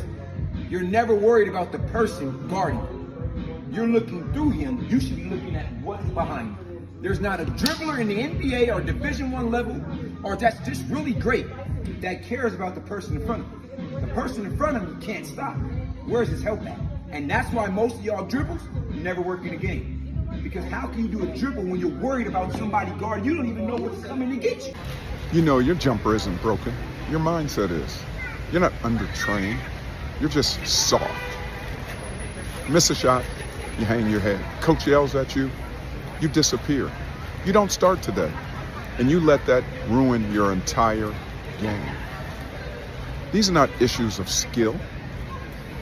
You're never worried about the person guarding you. You're looking through him. You should be looking at what's behind you. There's not a dribbler in the NBA or Division I level, or that's just really great, that cares about the person in front of him. The person in front of him can't stop. Where's his help at? And that's why most of y'all dribbles never work in a game. Because how can you do a dribble when you're worried about somebody guarding? You don't even know what's coming to get you. You know your jumper isn't broken. Your mindset is. You're not undertrained. You're just soft. Miss a shot, you hang your head. Coach yells at you, you disappear. You don't start today. And you let that ruin your entire game. These are not issues of skill.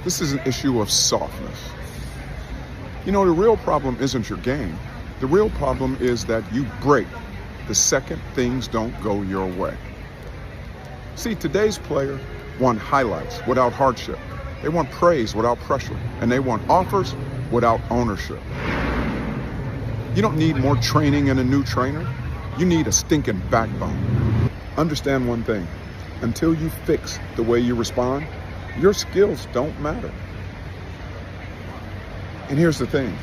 This is an issue of softness. You know, the real problem isn't your game. The real problem is that you break the second things don't go your way. See, today's player want highlights without hardship. They want praise without pressure. And they want offers without ownership. You don't need more training in a new trainer. You need a stinking backbone. Understand one thing. Until you fix the way you respond, your skills don't matter. And here's the thing.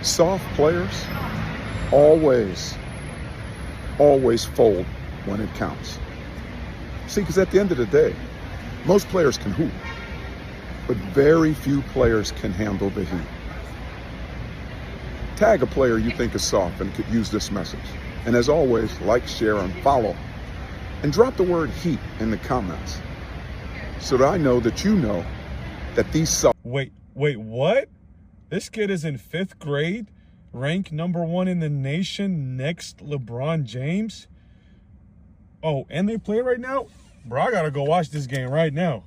Soft players always fold when it counts. See, because at the end of the day, most players can hoop, but very few players can handle the heat. Tag a player you think is soft and could use this message. And as always, like, share, and follow. And drop the word heat in the comments so that I know that you know that these soft... Wait, what? This kid is in 5th grade, ranked #1 in the nation, next LeBron James? Oh, and they play right now? Bro, I gotta go watch this game right now.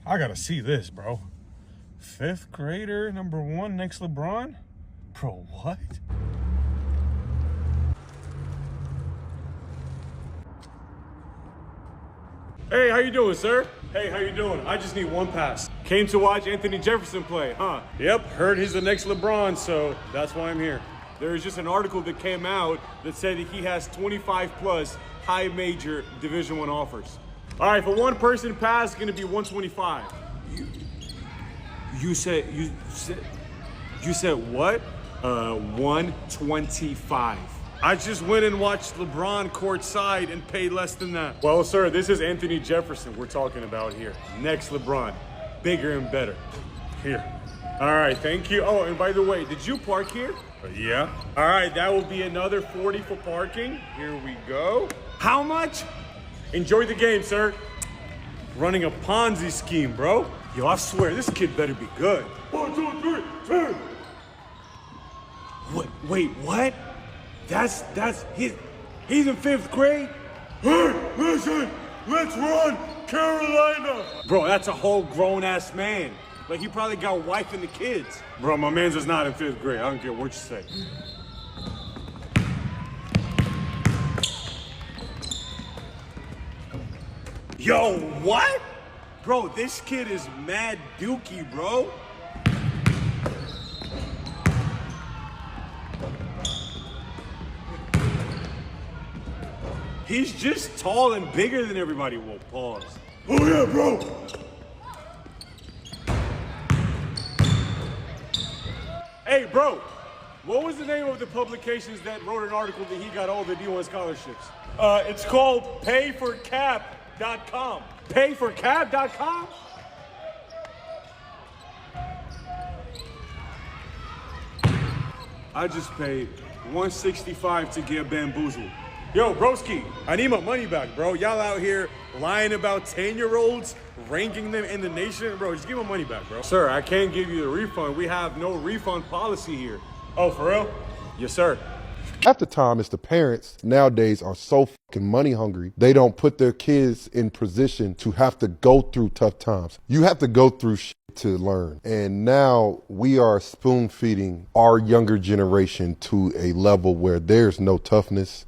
I gotta see this, bro. 5th grader, #1, next LeBron? Bro, what? Hey, how you doing, sir? Hey, how you doing? I just need one pass. Came to watch Anthony Jefferson play, huh? Yep, heard he's the next LeBron, so that's why I'm here. There was just an article that came out that said that he has 25 plus high major Division I offers. All right, for one person pass, it's gonna be 125. You said what? 125. I just went and watched LeBron courtside and paid less than that. Well, sir, this is Anthony Jefferson we're talking about here. Next LeBron, bigger and better. Here. All right, thank you. Oh, and by the way, did you park here? Yeah. All right, that will be another 40 for parking. Here we go. How much? Enjoy the game, sir. Running a Ponzi scheme, bro. Yo, I swear, this kid better be good. 1, 2, 3, turn. Wait, what? He's in 5th grade? Hey, listen, let's run Carolina. Bro, that's a whole grown-ass man. Like, he probably got a wife and the kids. Bro, my man's is not in 5th grade. I don't care what you say. Yo, what? Bro, this kid is mad dookie, bro. He's just tall and bigger than everybody. Well, pause. Oh yeah, bro. Hey, bro. What was the name of the publications that wrote an article that he got all the D1 scholarships? It's called Pay for Cap. Payforcab.com. Payforcab.com? I just paid $165 to get bamboozled. Yo, broski, I need my money back, bro. Y'all out here lying about 10-year-olds, ranking them in the nation. Bro, just give my money back, bro. Sir, I can't give you the refund. We have no refund policy here. Oh, for real? Yes, sir. Half the time, it's the parents nowadays are so fucking money hungry, they don't put their kids in position to have to go through tough times. You have to go through shit to learn. And now we are spoon feeding our younger generation to a level where there's no toughness.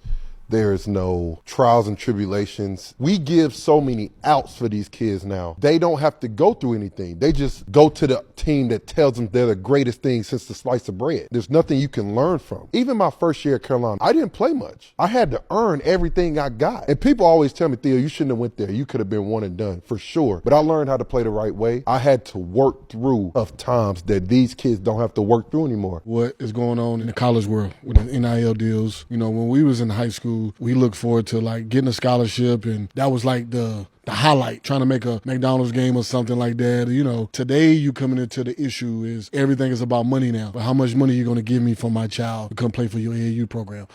There's no trials and tribulations. We give so many outs for these kids now. They don't have to go through anything. They just go to the team that tells them they're the greatest thing since the slice of bread. There's nothing you can learn from. Even my first year at Carolina, I didn't play much. I had to earn everything I got. And people always tell me, Theo, you shouldn't have went there. You could have been one and done, for sure. But I learned how to play the right way. I had to work through of times that these kids don't have to work through anymore. What is going on in the college world with the NIL deals? You know, when we was in high school, we looked forward to like getting a scholarship, and that was like the highlight, trying to make a McDonald's game or something like that. You know, today you coming into the issue is everything is about money now. But how much money are you going to give me for my child to come play for your AAU program?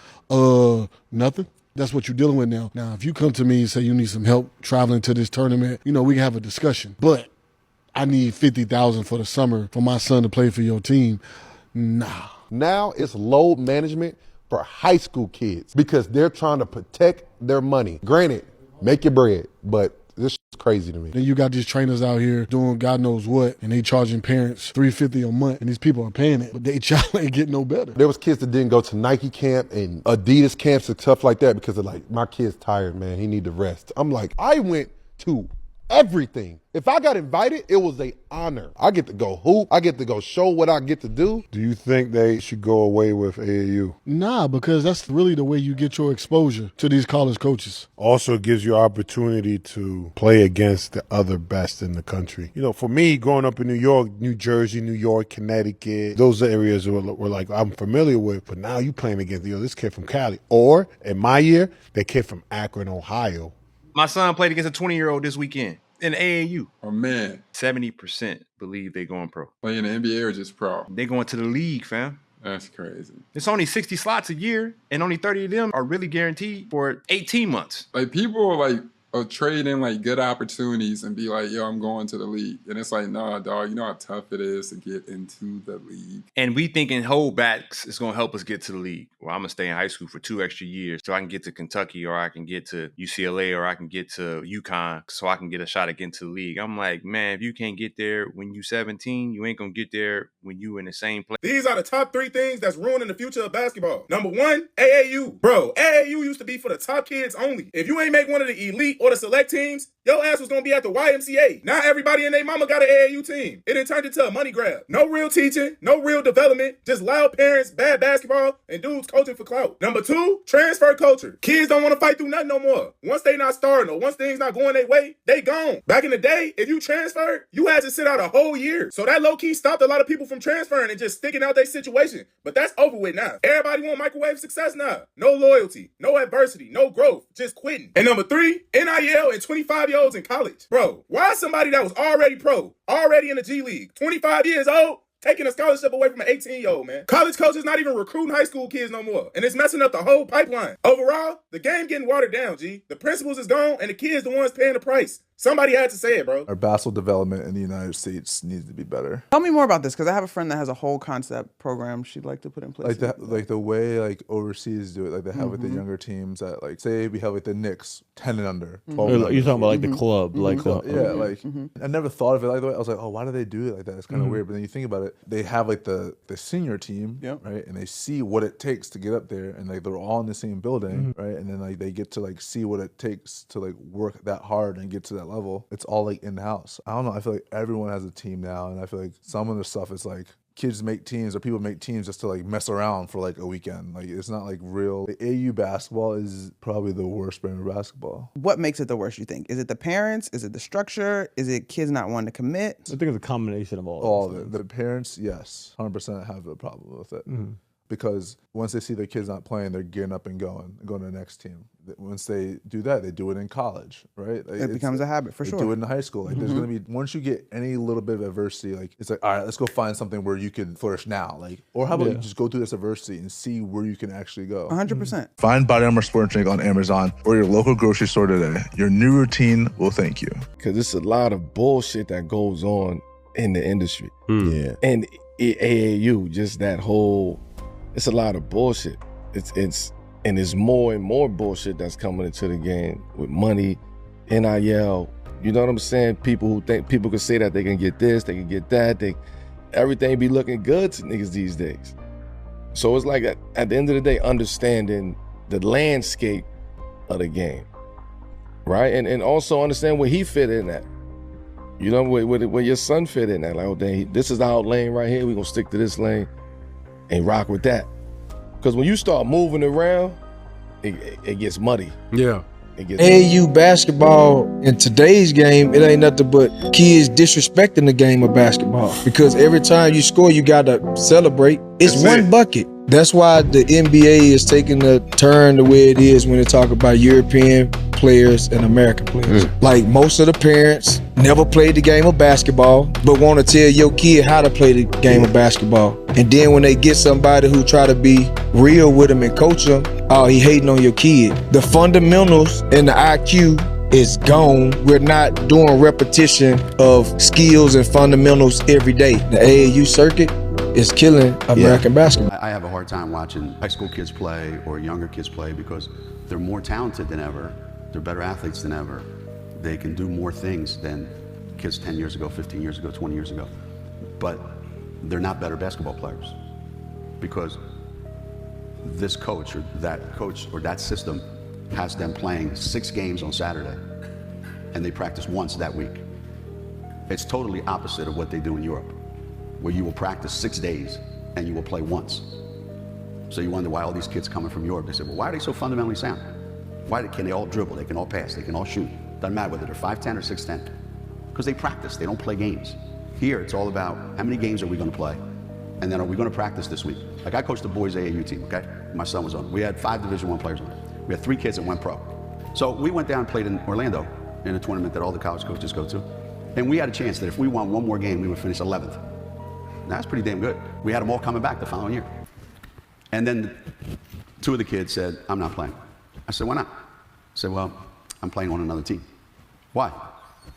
Nothing. That's what you're dealing with now. Now, if you come to me and say you need some help traveling to this tournament, you know, we can have a discussion. But I need $50,000 for the summer for my son to play for your team. Nah. Now it's load management for high school kids because they're trying to protect their money. Granted, make your bread, but this is crazy to me. Then you got these trainers out here doing God knows what, and they charging parents $350 a month, and these people are paying it, but they child ain't getting no better. There was kids that didn't go to Nike camp and Adidas camps and stuff like that because they're like, my kid's tired, man. He need to rest. I'm like, I went to everything. If I got invited, it was an honor. I get to go hoop. I get to go show what I get to do. Do you think they should go away with AAU? Nah, because that's really the way you get your exposure to these college coaches. Also gives you opportunity to play against the other best in the country. You know, for me, growing up in New York, New Jersey, New York, Connecticut, those are areas were like I'm familiar with. But now you playing against, this kid from Cali. Or, in my year, that kid from Akron, Ohio. My son played against a 20-year-old this weekend in AAU. Oh, man. 70% believe they going pro. Playing in the NBA or just pro? They going to the league, fam. That's crazy. It's only 60 slots a year, and only 30 of them are really guaranteed for 18 months. Like, people are trading like good opportunities and be like, yo, I'm going to the league. And it's like, nah, dog, you know how tough it is to get into the league. And we thinking holdbacks is going to help us get to the league. Well, I'm going to stay in high school for 2 extra years so I can get to Kentucky, or I can get to UCLA, or I can get to UConn so I can get a shot at getting to the league. I'm like, man, if you can't get there when you 17, you ain't going to get there when you in the same place. These are the top 3 things that's ruining the future of basketball. Number 1, AAU. Bro, AAU used to be for the top kids only. If you ain't make one of the elite or the select teams, your ass was gonna be at the YMCA. Now everybody and their mama got an AAU team. It done turned into a money grab. No real teaching, no real development, just loud parents, bad basketball, and dudes coaching for clout. Number 2, transfer culture. Kids don't want to fight through nothing no more. Once they not starting or once things not going their way, they gone. Back in the day, if you transferred, you had to sit out a whole year. So that low-key stopped a lot of people from transferring and just sticking out their situation. But that's over with now. Everybody want microwave success now. No loyalty, no adversity, no growth, just quitting. And number 3, NIL and 25-year-olds in college. Bro, why is somebody that was already pro, already in the G League, 25 years old, taking a scholarship away from an 18-year-old, man? College coaches not even recruiting high school kids no more. And it's messing up the whole pipeline. Overall, the game getting watered down, G. The principles is gone, and the kids the ones paying the price. Somebody had to say it, bro. Our basketball development in the United States needs to be better. Tell me more about this, because I have a friend that has a whole concept program she'd like to put in place. Like the way overseas do it, like they have with the younger teams that say we have the Knicks 10 and under. 12 and under. You're talking about the club, I never thought of it like that way. I was like, oh, why do they do it like that? It's kind of weird. But then you think about it, they have the senior team, right? And they see what it takes to get up there, and they're all in the same building, right? And then they get to see what it takes to work that hard and get to that level. It's all in-house. I don't know. I feel like everyone has a team now, and I feel like some of the stuff is kids make teams or people make teams just to mess around for a weekend. It's not real. The AAU basketball is probably the worst brand of basketball. What makes it the worst, you think? Is it the parents? Is it the structure? Is it kids not wanting to commit? I think it's a combination of all of it. The parents, yes, 100% have a problem with it. because once they see their kids not playing, they're gearing up and going to the next team. Once they do that, they do it in college, right? Like, It becomes a habit for sure. They do it in high school. Like there's gonna be, once you get any little bit of adversity, like it's like, all right, let's go find something where you can flourish now. Like, or how about you just go through this adversity and see where you can actually go. 100%. Find Body Armor Sport Drink on Amazon or your local grocery store today. Your new routine will thank you. Because it's a lot of bullshit that goes on in the industry. Yeah. And AAU, just that whole, it's a lot of bullshit. And there's more and more bullshit that's coming into the game with money, NIL. You know what I'm saying? People who think people can say that they can get this, they can get that. Everything be looking good to niggas these days. So it's like at the end of the day, understanding the landscape of the game, right? And also understand where he fit in at. You know, where your son fit in at. Like, oh, dang, this is our lane right here. We're going to stick to this lane and rock with that. Because when you start moving around, it gets muddy. Yeah. AAU basketball in today's game, it ain't nothing but kids disrespecting the game of basketball. Because every time you score, you gotta celebrate. It's one bucket. That's why the NBA is taking the turn the way it is when they talk about European players and American players. Like most of the parents never played the game of basketball, but want to tell your kid how to play the game of basketball. And then when they get somebody who try to be real with them and coach them, oh, he hating on your kid. The fundamentals and the IQ is gone. We're not doing repetition of skills and fundamentals every day. The AAU circuit is killing American basketball. I have a hard time watching high school kids play or younger kids play because they're more talented than ever. They're better athletes than ever. They can do more things than kids 10 years ago, 15 years ago, 20 years ago. But they're not better basketball players because this coach or that system has them playing 6 games on Saturday and they practice once that week. It's totally opposite of what they do in Europe, where you will practice 6 days and you will play once. So you wonder why all these kids coming from Europe, they say, well, why are they so fundamentally sound? Why can they all dribble, they can all pass, they can all shoot? Doesn't matter whether they're 5'10 or 6'10. Because they practice, they don't play games. Here, it's all about how many games are we gonna play? And then are we gonna practice this week? Like I coached the boys AAU team, okay? My son was on. We had 5 Division I players on it. We had 3 kids that went pro. So we went down and played in Orlando in a tournament that all the college coaches go to. And we had a chance that if we won one more game, we would finish 11th. That's pretty damn good. We had them all coming back the following year. And then 2 of the kids said, I'm not playing. I said, why not? I said, well, I'm playing on another team. Why?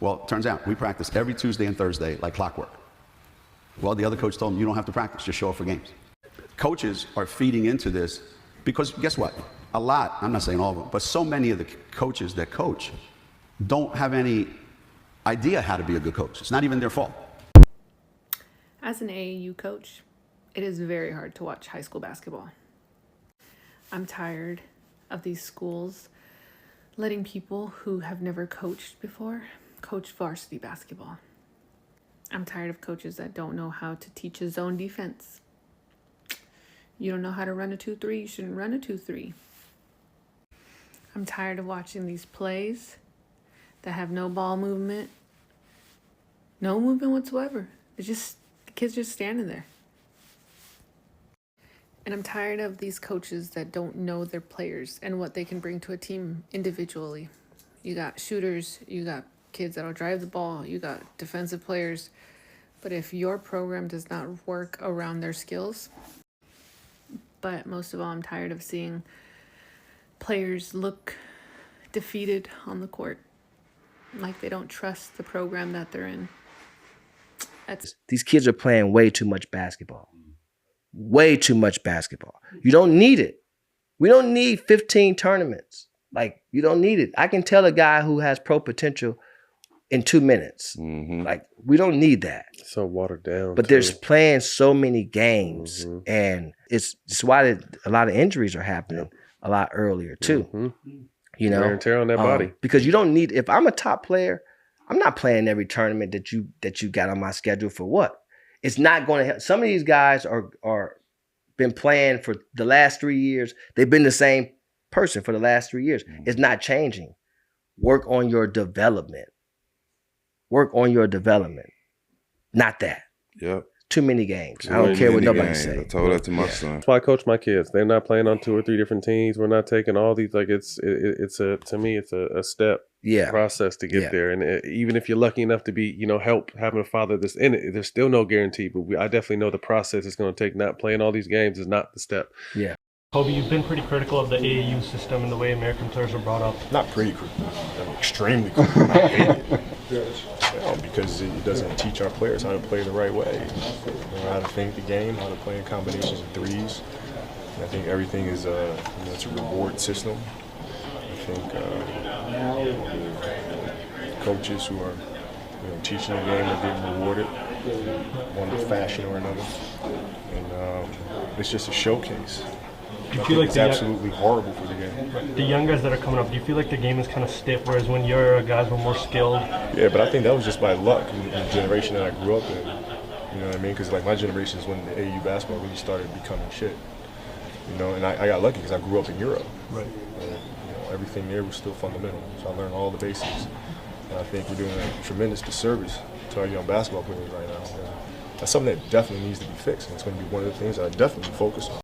Well, it turns out we practice every Tuesday and Thursday like clockwork. Well, the other coach told him, you don't have to practice, just show up for games. Coaches are feeding into this because guess what? A lot, I'm not saying all of them, but so many of the coaches that coach don't have any idea how to be a good coach. It's not even their fault. As an AAU coach, it is very hard to watch high school basketball. I'm tired of these schools letting people who have never coached before coach varsity basketball. I'm tired of coaches that don't know how to teach a zone defense. You don't know how to run a 2-3, you shouldn't run a 2-3. I'm tired of watching these plays that have no ball movement, no movement whatsoever. It's just, the kids just standing there. And I'm tired of these coaches that don't know their players and what they can bring to a team individually. You got shooters, you got kids that'll drive the ball, you got defensive players. But if your program does not work around their skills, but most of all, I'm tired of seeing players look defeated on the court, like they don't trust the program that they're in. These kids are playing way too much basketball. Way too much basketball. You don't need it. We don't need 15 tournaments. Like, you don't need it. I can tell a guy who has pro potential in 2 minutes. Like, we don't need that. So watered down. But there's playing so many games, and it's why a lot of injuries are happening a lot earlier too. You know, wear and tear on that body. Because you don't need. If I'm a top player, I'm not playing every tournament that you got on my schedule for what? It's not going to help. Some of these guys are been playing for the last 3 years. They've been the same person for the last 3 years. It's not changing. Work on your development. Work on your development. Not that. Yep. too many games. I don't care what nobody says. say. I told that to my son. That's why I coach my kids. They're not playing on 2 or 3 different teams. We're not taking all these. Like to me, it's a step process to get there. And even if you're lucky enough to be, help having a father that's in it, there's still no guarantee. But I definitely know the process it's going to take. Not playing all these games is not the step. Yeah. Kobe, you've been pretty critical of the AAU system and the way American players are brought up. Not pretty critical. I'm extremely critical. I hate it. Because it doesn't teach our players how to play the right way. How to think the game, how to play in combinations of threes. And I think everything is it's a reward system. I think coaches who are teaching the game are getting rewarded in one fashion or another. And it's just a showcase. Do you feel like it's absolutely horrible for the game. The young guys that are coming up, do you feel like the game is kind of stiff, whereas when your guys were more skilled? Yeah, but I think that was just by luck in the generation that I grew up in. You know what I mean? Because like my generation is when the AAU basketball really started becoming shit. And I got lucky because I grew up in Europe. Right. And, everything there was still fundamental. So I learned all the basics. And I think we're doing a tremendous disservice to our young basketball players right now. And that's something that definitely needs to be fixed. And it's going to be one of the things that I definitely focus on.